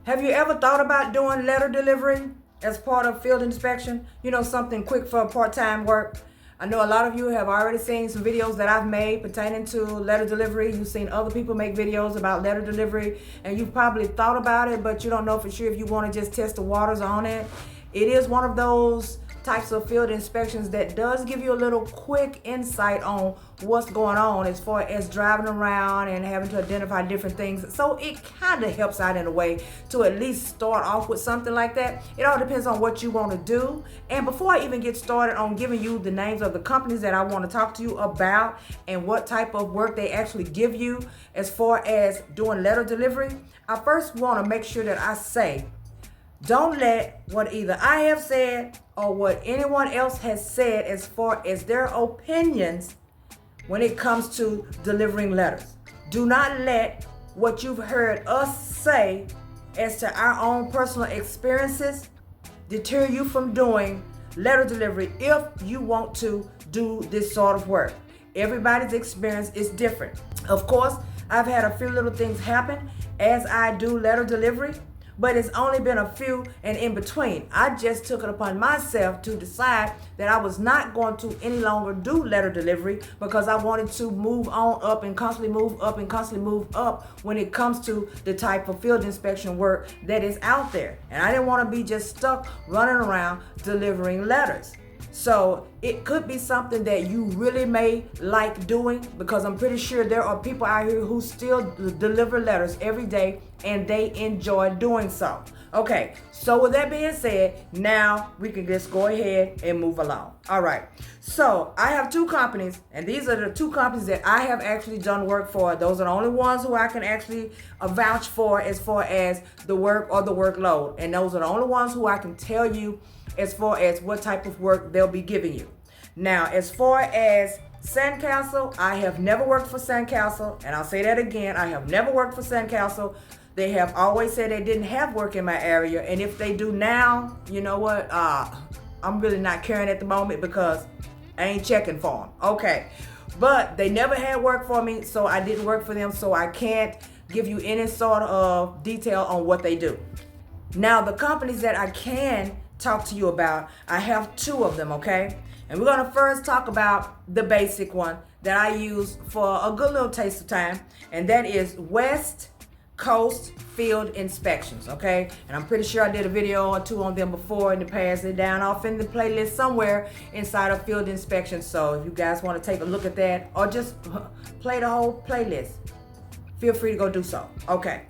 Have you ever thought about doing letter delivery as part of field inspection? You know, something quick for part-time work. I know a lot of you have already seen some videos that I've made pertaining to letter delivery. You've seen other people make videos about letter delivery, and you've probably thought about it, but you don't know for sure if you want to just test the waters on it. It is one of those types of field inspections that does give you a little quick insight on what's going on as far as driving around and having to identify different things. So it kind of helps out in a way to at least start off with something like that. It all depends on what you want to do. And before I even get started on giving you the names of the companies that I want to talk to you about and what type of work they actually give you as far as doing letter delivery, I first want to make sure that I say, don't let what either I have said or what anyone else has said as far as their opinions when it comes to delivering letters. Do not let what you've heard us say as to our own personal experiences deter you from doing letter delivery if you want to do this sort of work. Everybody's experience is different. Of course, I've had a few little things happen as I do letter delivery, but it's only been a few and in between. I just took it upon myself to decide that I was not going to any longer do letter delivery because I wanted to move on up and constantly move up and constantly move up when it comes to the type of field inspection work that is out there. And I didn't want to be just stuck running around delivering letters. So it could be something that you really may like doing, because I'm pretty sure there are people out here who still deliver letters every day and they enjoy doing so. Okay, so with that being said, now we can just go ahead and move along. All right, so I have two companies, and these are the two companies that I have actually done work for. Those are the only ones who I can actually vouch for as far as the work or the workload. And those are the only ones who I can tell you as far as what type of work they'll be giving you. Now, as far as Sandcastle, I have never worked for Sandcastle, and I'll say that again, I have never worked for Sandcastle. They have always said they didn't have work in my area, and if they do now, you know what, I'm really not caring at the moment because I ain't checking for them. Okay, but they never had work for me, so I didn't work for them, so I can't give you any sort of detail on what they do. Now, the companies that I can talk to you about, I have two of them, okay? And we're gonna first talk about the basic one that I use for a good little taste of time, and that is West Coast Field Inspections, okay? And I'm pretty sure I did a video or two on them before in the past. They're down off in the playlist somewhere inside of Field Inspections. So if you guys want to take a look at that or just play the whole playlist, feel free to go do so, okay?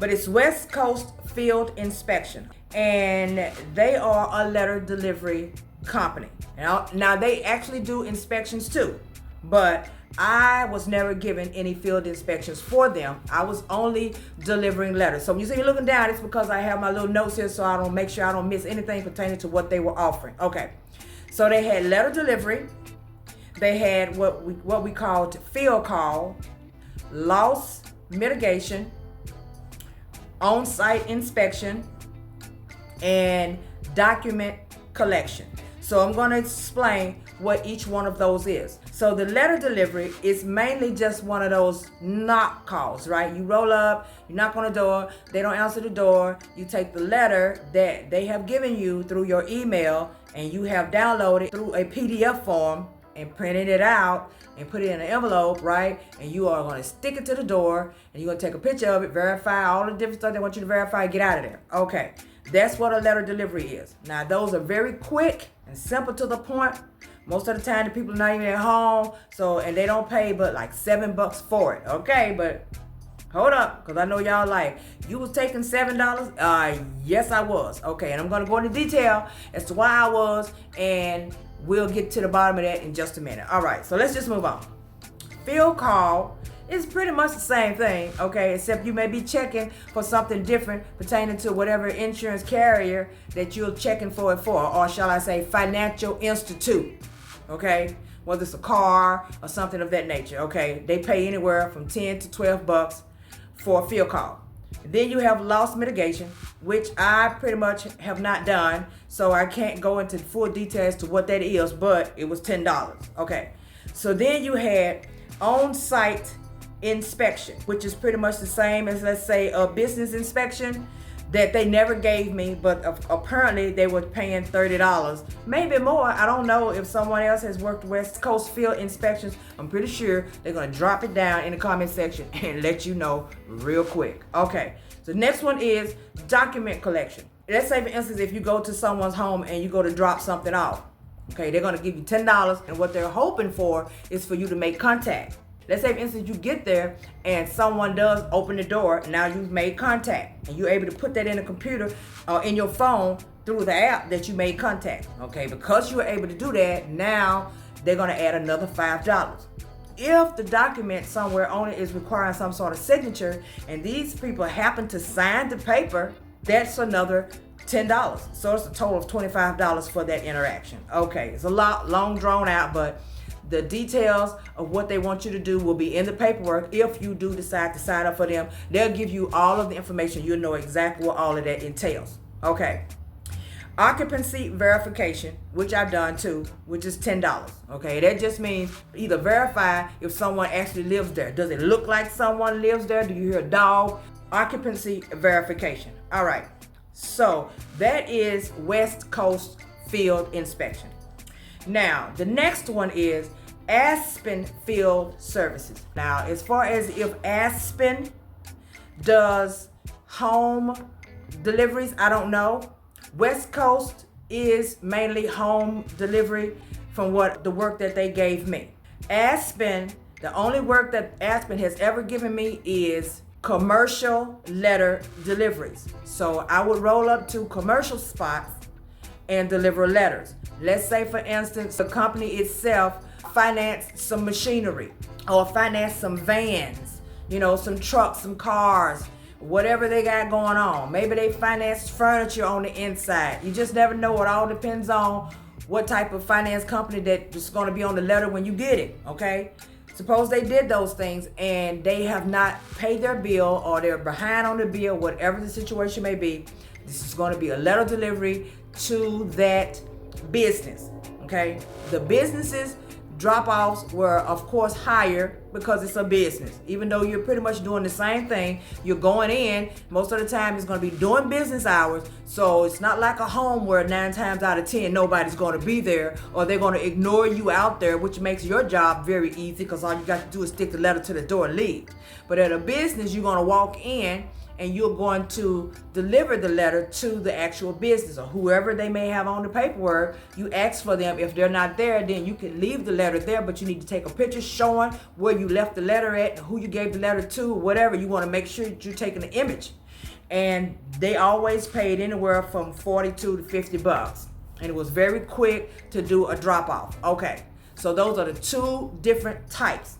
But it's West Coast Field Inspection, and they are a letter delivery company. Now they actually do inspections too, but I was never given any field inspections for them. I was only delivering letters. So when you see me looking down, it's because I have my little notes here so I don't make sure I don't miss anything pertaining to what they were offering. Okay, so they had letter delivery. They had what we called field call, loss mitigation, on-site inspection, and document collection. So I'm going to explain what each one of those is. So the letter delivery is mainly just one of those knock calls, right? You roll up, you knock on the door, they don't answer the door, you take the letter that they have given you through your email and you have downloaded through a PDF form and printed it out and put it in an envelope, right? And you are going to stick it to the door and you're going to take a picture of it, verify all the different stuff they want you to verify, get out of there. Okay, that's what a letter delivery is. Now, those are very quick and simple to the point. Most of the time, the people are not even at home, and they don't pay but like $7 for it. Okay, but hold up, because I know y'all like, you was taking $7? Yes, I was. Okay, and I'm going to go into detail as to why I was, and we'll get to the bottom of that in just a minute. All right, so let's just move on. Field call is pretty much the same thing, okay, except you may be checking for something different pertaining to whatever insurance carrier that you're checking for it for, or shall I say financial institute, okay, whether it's a car or something of that nature, okay. They pay anywhere from $10 to $12 for a field call. Then you have loss mitigation, which I pretty much have not done, so I can't go into full details to what that is, but it was $10, okay. So then you had on-site inspection, which is pretty much the same as, let's say, a business inspection. that they never gave me, but apparently they were paying $30, maybe more. I don't know if someone else has worked West Coast field inspections. I'm pretty sure they're gonna drop it down in the comment section and let you know real quick. Okay, so next one is document collection. Let's say, for instance, if you go to someone's home and you go to drop something off, okay, they're gonna give you $10, and what they're hoping for is for you to make contact. Let's say, for instance, you get there and someone does open the door. Now you've made contact, and you're able to put that in the computer or in your phone through the app that you made contact. Okay, because you were able to do that, now they're gonna add another $5. If the document somewhere on it is requiring some sort of signature, and these people happen to sign the paper, that's another $10. So it's a total of $25 for that interaction. Okay, it's a lot long drawn out, but the details of what they want you to do will be in the paperwork. If you do decide to sign up for them, they'll give you all of the information. You'll know exactly what all of that entails. Okay. Occupancy verification, which I've done too, which is $10. Okay, that just means either verify if someone actually lives there. Does it look like someone lives there? Do you hear a dog? Occupancy verification. All right. So that is West Coast field inspection. Now, the next one is Aspen Field Services. Now, as far as if Aspen does home deliveries, I don't know. West Coast is mainly home delivery from what the work that they gave me. Aspen, the only work that Aspen has ever given me is commercial letter deliveries. So I would roll up to commercial spots and deliver letters. Let's say, for instance, the company itself financed some machinery or financed some vans, some trucks, some cars, whatever they got going on. Maybe they financed furniture on the inside. You just never know. It all depends on what type of finance company that is going to be on the letter when you get it, okay? Suppose they did those things and they have not paid their bill, or they're behind on the bill, whatever the situation may be. This is going to be a letter delivery to that business, okay? The businesses drop-offs were, of course, higher because it's a business. Even though you're pretty much doing the same thing, you're going in, most of the time it's going to be doing business hours, so it's not like a home where 9 times out of 10 nobody's going to be there, or they're going to ignore you out there, which makes your job very easy because all you got to do is stick the letter to the door and leave. But at a business, you're going to walk in and you're going to deliver the letter to the actual business or whoever they may have on the paperwork. You ask for them. If they're not there, then you can leave the letter there, but you need to take a picture showing where you left the letter at, who you gave the letter to, whatever. You want to make sure that you're taking an image. And they always paid anywhere from $42 to $50. And it was very quick to do a drop-off. Okay, so those are the two different types.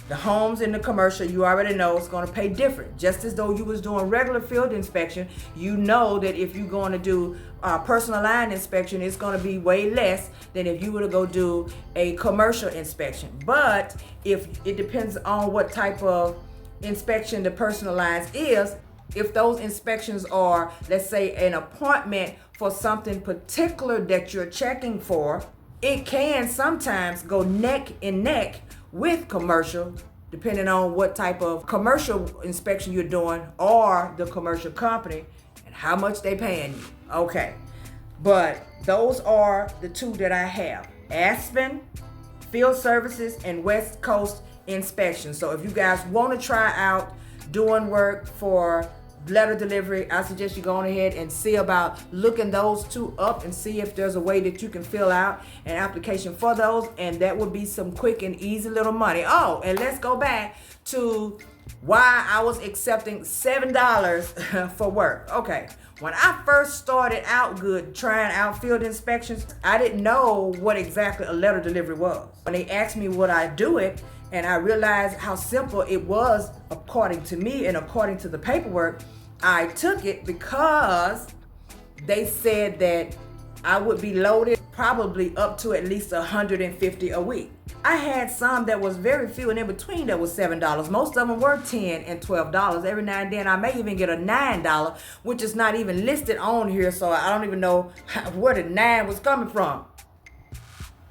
The homes and the commercial, you already know it's going to pay different. Just as though you was doing regular field inspection, you know that if you're going to do personal line inspection, it's going to be way less than if you were to go do a commercial inspection. But if it depends on what type of inspection the personal lines is, if those inspections are, let's say, an appointment for something particular that you're checking for, it can sometimes go neck and neck with commercial, depending on what type of commercial inspection you're doing or the commercial company and how much they paying you. Okay, but those are the two that I have: Aspen Field Services and West Coast Inspection. So if you guys want to try out doing work for letter delivery, I suggest you go on ahead and see about looking those two up and see if there's a way that you can fill out an application for those, and that would be some quick and easy little money. Oh, and let's go back to why I was accepting $7 for work. Okay, when I first started out trying out field inspections, I didn't know what exactly a letter delivery was. When they asked me would I do it, and I realized how simple it was according to me and according to the paperwork, I took it because they said that I would be loaded probably up to at least $150 a week. I had some that was very few and in between that was $7. Most of them were $10 and $12. Every now and then I may even get a $9, which is not even listed on here, so I don't even know where the 9 was coming from.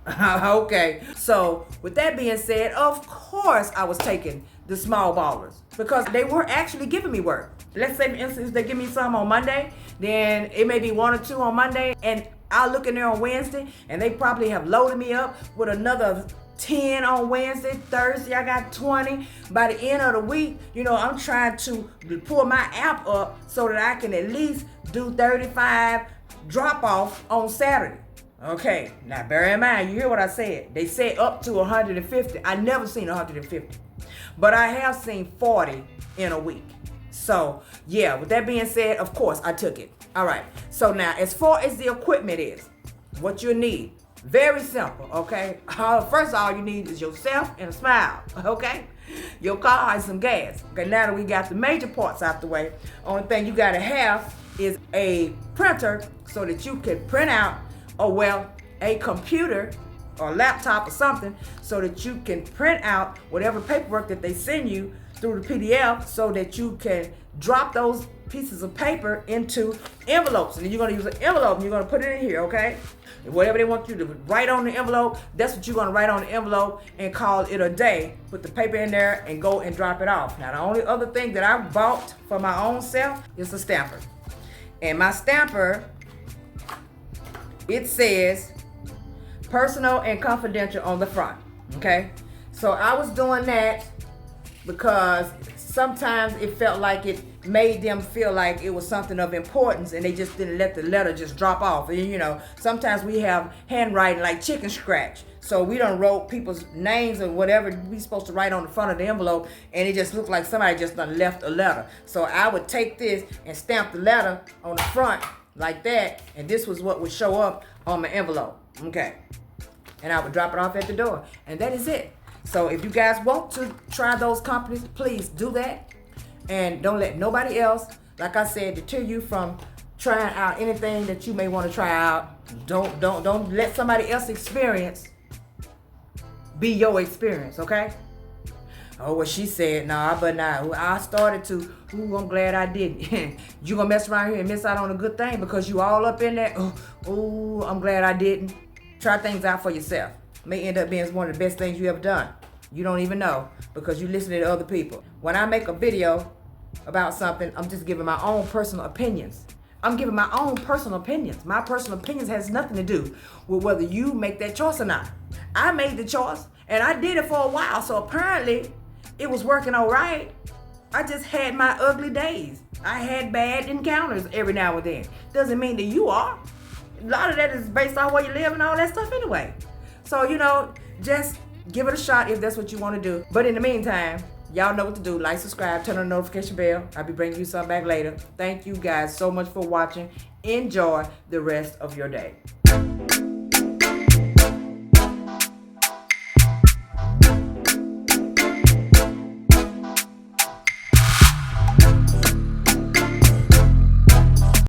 Okay, so with that being said, of course I was taking the small ballers because they were actually giving me work. let's say for instance they give me some on Monday, then it may be 1 or 2 on Monday, and I'll look in there on Wednesday and they probably have loaded me up with another 10 on Wednesday. Thursday I got 20. By the end of the week, I'm trying to pull my app up so that I can at least do 35 drop off on Saturday. Okay, now bear in mind, you hear what I said. They said up to 150. I never seen 150, but I have seen 40 in a week. So yeah, with that being said, of course I took it. All right, so now as far as the equipment is, what you need, very simple, okay? First all you need is yourself and a smile, okay? Your car and some gas. Okay, now that we got the major parts out the way, only thing you gotta have is a printer so that you can print out, a computer or laptop or something so that you can print out whatever paperwork that they send you through the PDF so that you can drop those pieces of paper into envelopes. And then you're going to use an envelope and you're going to put it in here, okay? Whatever they want you to write on the envelope, that's what you're going to write on the envelope and call it a day. Put the paper in there and go and drop it off. Now, the only other thing that I bought for my own self is a stamper. And my stamper, it says personal and confidential on the front, okay? So I was doing that because sometimes it felt like it made them feel like it was something of importance and they just didn't let the letter just drop off. And sometimes we have handwriting like chicken scratch. So we done wrote people's names or whatever we supposed to write on the front of the envelope, and it just looked like somebody just done left a letter. So I would take this and stamp the letter on the front like that, and this was what would show up on my envelope, okay? And I would drop it off at the door, and that is it. So if you guys want to try those companies, please do that. And don't let nobody else, like I said, deter you from trying out anything that you may want to try out. Don't let somebody else's experience be your experience, okay? Oh, well, she said, nah, but nah, I started to. Ooh, I'm glad I didn't. You gonna mess around here and miss out on a good thing because you all up in there? Ooh, I'm glad I didn't. Try things out for yourself. May end up being one of the best things you ever done. You don't even know because you listen to other people. When I make a video about something, I'm just giving my own personal opinions. I'm giving my own personal opinions. My personal opinions has nothing to do with whether you make that choice or not. I made the choice and I did it for a while, so apparently it was working all right. I just had my ugly days. I had bad encounters every now and then. Doesn't mean that you are. A lot of that is based on where you live and all that stuff anyway. So, just give it a shot if that's what you want to do. But in the meantime, y'all know what to do. Like, subscribe, turn on the notification bell. I'll be bringing you something back later. Thank you guys so much for watching. Enjoy the rest of your day.